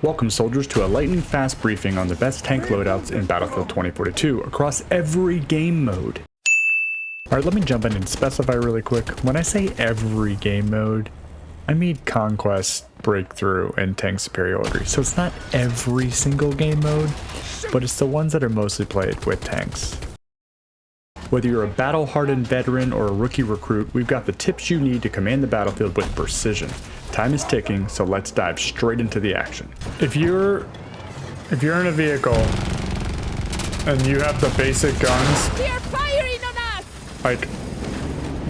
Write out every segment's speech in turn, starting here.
Welcome soldiers to a lightning fast briefing on the best tank loadouts in Battlefield 2042 across every game mode. Alright, let me jump in and specify really quick. When I say every game mode, I mean Conquest, Breakthrough, and Tank Superiority. So it's not every single game mode, but it's the ones that are mostly played with tanks. Whether you're a battle-hardened veteran or a rookie recruit, we've got the tips you need to command the battlefield with precision. Time is ticking, so let's dive straight into the action. If you're in a vehicle and you have the basic guns, they're firing on us! Like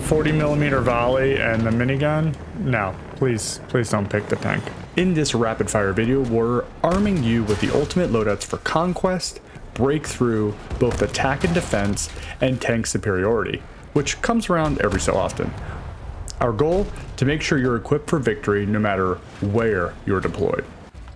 40mm volley and the minigun, no, please don't pick the tank. In this rapid fire video, we're arming you with the ultimate loadouts for Conquest, Breakthrough, both attack and defense, and tank superiority, which comes around every so often. Our goal, to make sure you're equipped for victory no matter where you're deployed.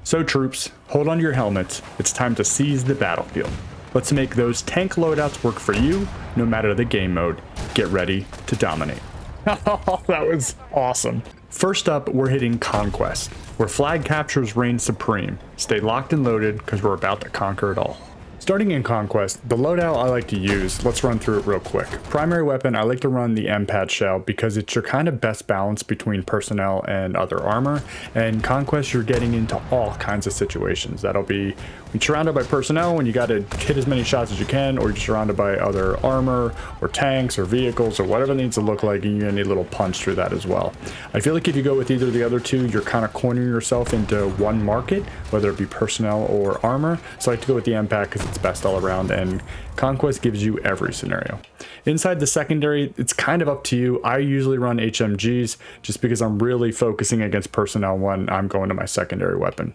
So troops, hold on to your helmets, it's time to seize the battlefield. Let's make those tank loadouts work for you, no matter the game mode. Get ready to dominate. That was awesome. First up, we're hitting Conquest, where flag captures reign supreme. Stay locked and loaded, because we're about to conquer it all. Starting in Conquest, the loadout I like to use, let's run through it real quick. Primary weapon, I like to run the MPAD shell because it's your kind of best balance between personnel and other armor. And Conquest, you're getting into all kinds of situations. That'll be when you're surrounded by personnel and you got to hit as many shots as you can, or you're surrounded by other armor or tanks or vehicles or whatever it needs to look like, and you're gonna need a little punch through that as well. I feel like if you go with either of the other two, you're kind of cornering yourself into one market, whether it be personnel or armor. So I like to go with the MPAD because it's best all around, and Conquest gives you every scenario. Inside the secondary, it's kind of up to you. I usually run HMGs just because I'm really focusing against personnel when I'm going to my secondary weapon.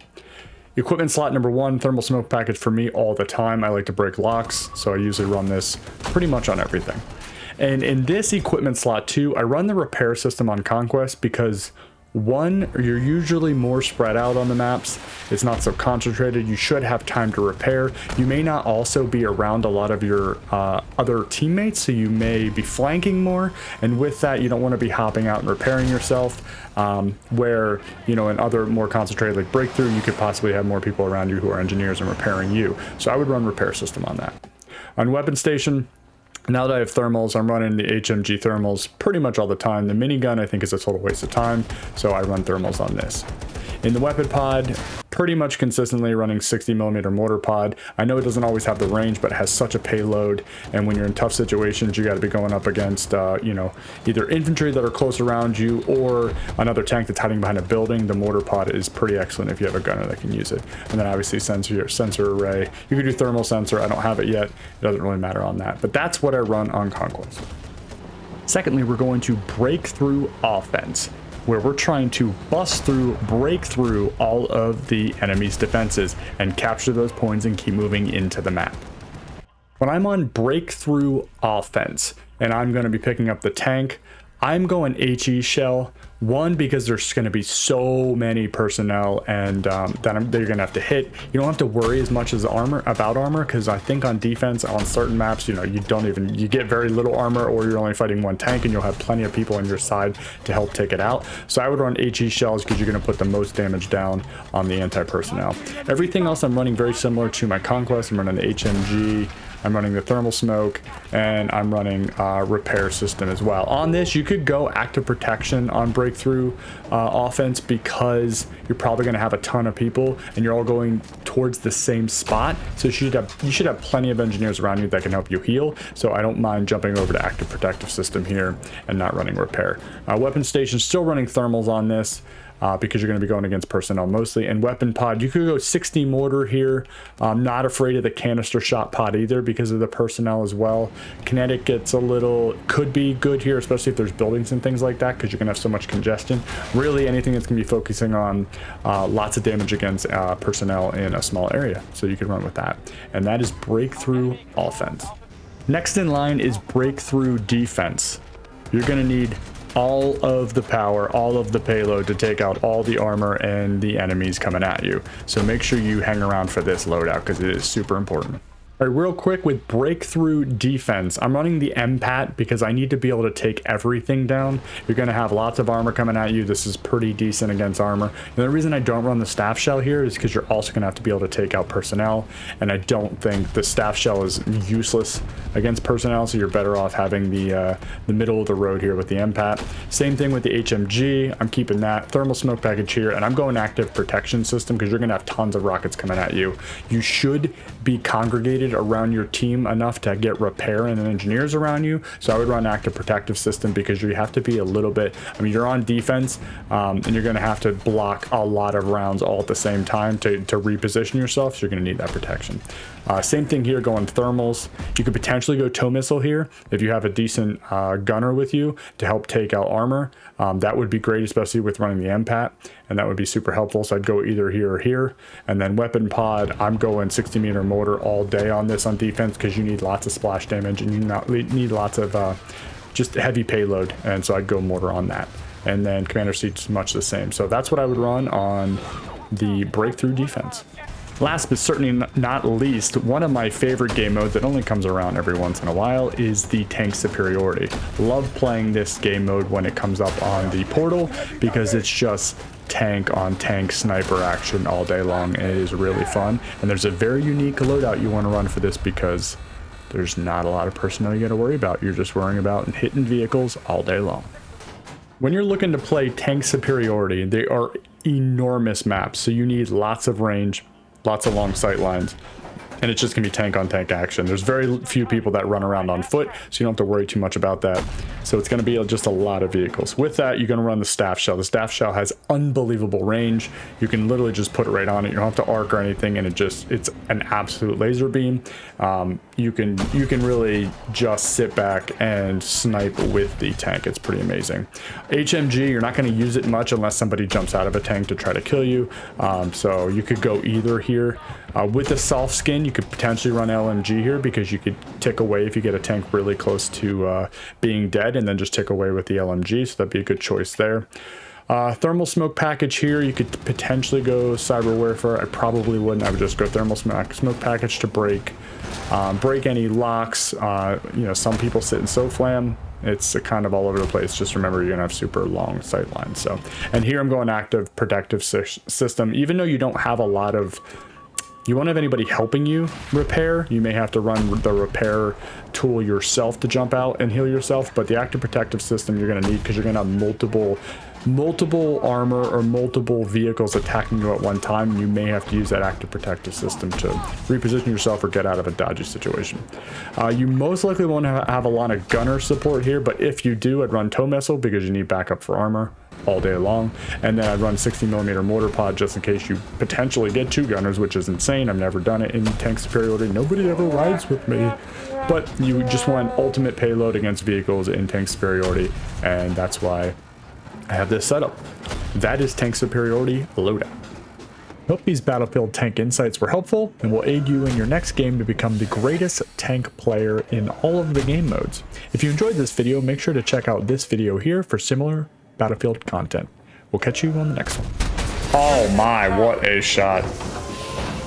Equipment slot number 1, thermal smoke package for me all the time. I like to break locks, so I usually run this pretty much on everything. And in this equipment slot 2, I run the repair system on Conquest because 1, you're usually more spread out on the maps. It's not so concentrated. You should have time to repair. You may not also be around a lot of your other teammates, so you may be flanking more. And with that, you don't want to be hopping out and repairing yourself. Where, in other more concentrated like Breakthrough, you could possibly have more people around you who are engineers and repairing you. So I would run repair system on that. On weapon station, now that I have thermals, I'm running the HMG thermals pretty much all the time. The minigun I think is a total waste of time, so I run thermals on this. In the weapon pod, pretty much consistently running 60mm mortar pod. I know it doesn't always have the range, but it has such a payload, and when you're in tough situations, you got to be going up against, either infantry that are close around you or another tank that's hiding behind a building. The mortar pod is pretty excellent if you have a gunner that can use it. And then obviously sensor array. You can do thermal sensor. I don't have it yet. It doesn't really matter on that, but that's what I run on Conquest. Secondly, we're going to Breakthrough offense, where we're trying to break through all of the enemy's defenses and capture those points and keep moving into the map. When I'm on Breakthrough offense and I'm going to be picking up the tank, I'm going HE shell. 1, because there's going to be so many personnel and that you're going to have to hit. You don't have to worry as much as about armor, because I think on defense on certain maps, you get very little armor, or you're only fighting one tank and you'll have plenty of people on your side to help take it out. So I would run HE shells because you're going to put the most damage down on the anti-personnel. Everything else I'm running very similar to my Conquest. I'm running the HMG, I'm running the thermal smoke, and I'm running repair system as well. On this, you could go active protection on Breakthrough offense because you're probably going to have a ton of people and you're all going towards the same spot. So you should have plenty of engineers around you that can help you heal. So I don't mind jumping over to active protective system here and not running repair. Weapon station, still running thermals on this. Because you're going to be going against personnel mostly. And weapon pod, you could go 60 mortar here. I'm not afraid of the canister shot pod either because of the personnel as well. Kinetic could be good here, especially if there's buildings and things like that, because you're going to have so much congestion. Really anything that's going to be focusing on lots of damage against personnel in a small area. So you can run with that. And that is Breakthrough offense. Next in line is Breakthrough defense. You're going to need all of the power, all of the payload to take out all the armor and the enemies coming at you. So make sure you hang around for this loadout because it is super important. All right, real quick with breakthrough defense, I'm running the MPAT because I need to be able to take everything down. You're going to have lots of armor coming at you. This is pretty decent against armor. And the reason I don't run the staff shell here is because you're also going to have to be able to take out personnel. And I don't think the staff shell is useless against personnel, so you're better off having the middle of the road here with the MPAT. Same thing with the HMG. I'm keeping that thermal smoke package here, and I'm going active protection system because you're going to have tons of rockets coming at you. You should be congregated around your team enough to get repair and engineers around you, so I would run active protective system because you have to be a little bit, I mean, you're on defense, and you're going to have to block a lot of rounds all at the same time to reposition yourself, so you're going to need that protection. Same thing here, going thermals. You could potentially go tow missile here if you have a decent gunner with you to help take out armor. That would be great, especially with running the MPAT, and that would be super helpful. So I'd go either here or here. And then weapon pod, I'm going 60-meter mortar all day on this on defense because you need lots of splash damage and you need lots of just heavy payload. And so I'd go mortar on that. And then commander seat's much the same. So that's what I would run on the breakthrough defense. Last but certainly not least, one of my favorite game modes that only comes around every once in a while is the tank superiority. Love playing this game mode when it comes up on the portal because it's just tank on tank sniper action all day long. It is really fun, and there's a very unique loadout you want to run for this because there's not a lot of personnel you got to worry about. You're just worrying about hitting vehicles all day long. When you're looking to play tank superiority, they are enormous maps, so you need lots of range, lots of long sight lines, and it's just gonna be tank on tank action. There's very few people that run around on foot, so you don't have to worry too much about that. So it's gonna be just a lot of vehicles. With that, you're gonna run the staff shell. The staff shell has unbelievable range. You can literally just put it right on it. You don't have to arc or anything, and it's an absolute laser beam. You can really just sit back and snipe with the tank. It's pretty amazing. HMG, you're not gonna use it much unless somebody jumps out of a tank to try to kill you. So you could go either here. With the soft skin, you could potentially run LMG here because you could tick away if you get a tank really close to being dead, and then just tick away with the LMG, so that'd be a good choice there. Thermal smoke package here, you could potentially go cyber warfare. I probably wouldn't. I would just go thermal smoke package to break any locks. You know, some people sit in SOFLAM. It's kind of all over the place. Just remember, you're gonna have super long sight lines. So, and here I'm going active protective system. Even though you don't have a lot of, you won't have anybody helping you repair. You may have to run the repair tool yourself to jump out and heal yourself, but the active protective system you're gonna need because you're gonna have multiple armor or multiple vehicles attacking you at one time. You may have to use that active protective system to reposition yourself or get out of a dodgy situation. You most likely won't have a lot of gunner support here, but if you do, I'd run tow missile because you need backup for armor all day long, and then I'd run 60mm mortar pod just in case you potentially get two gunners, which is insane. I've never done it in tank superiority. Nobody ever rides with me, but you just want ultimate payload against vehicles in tank superiority, and that's why I have this setup. That is tank superiority loadout. Hope these Battlefield tank insights were helpful and will aid you in your next game to become the greatest tank player in all of the game modes. If you enjoyed this video, make sure to check out this video here for similar Battlefield content. We'll catch you on the next one. Oh my, what a shot.